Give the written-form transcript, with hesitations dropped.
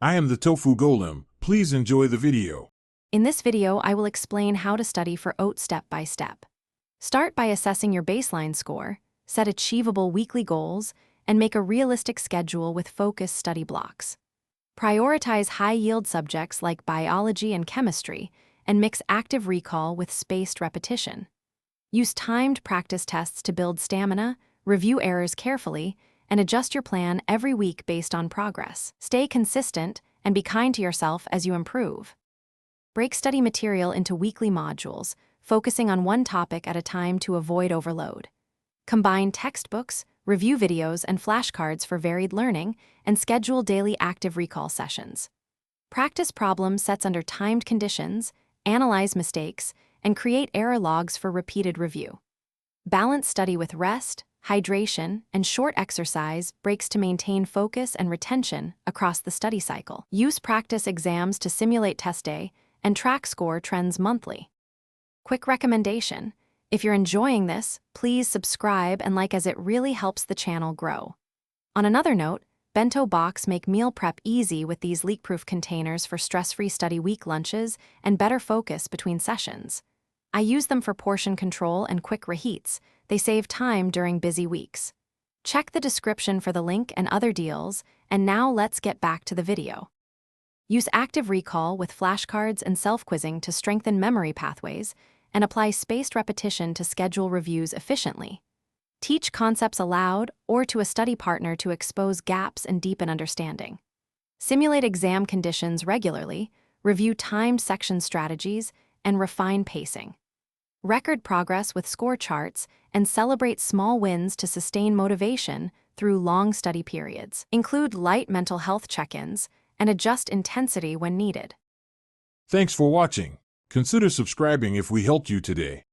I am the Tofu Golem. Please enjoy the video. In this video, I will explain how to study for OAT step by step. Start by assessing your baseline score, set achievable weekly goals, and make a realistic schedule with focused study blocks. Prioritize high-yield subjects like biology and chemistry, and mix active recall with spaced repetition. Use timed practice tests to build stamina, review errors carefully, and adjust your plan every week based on progress. Stay consistent and be kind to yourself as you improve. Break study material into weekly modules, focusing on one topic at a time to avoid overload. Combine textbooks, review videos, and flashcards for varied learning, and schedule daily active recall sessions. Practice problem sets under timed conditions, analyze mistakes, and create error logs for repeated review. Balance study with rest, hydration, and short exercise breaks to maintain focus and retention across the study cycle. Use practice exams to simulate test day and track score trends monthly. Quick recommendation: if you're enjoying this, please subscribe and like, as it really helps the channel grow. On another note, Bento Box make meal prep easy with these leak-proof containers for stress-free study week lunches and better focus between sessions. I use them for portion control and quick reheats. They save time during busy weeks. Check the description for the link and other deals, and now let's get back to the video. Use active recall with flashcards and self-quizzing to strengthen memory pathways, and apply spaced repetition to schedule reviews efficiently. Teach concepts aloud or to a study partner to expose gaps and deepen understanding. Simulate exam conditions regularly, review timed section strategies, and refine pacing. Record progress with score charts and celebrate small wins to sustain motivation through long study periods. Include light mental health check-ins and adjust intensity when needed. Thanks for watching. Consider subscribing if we helped you today.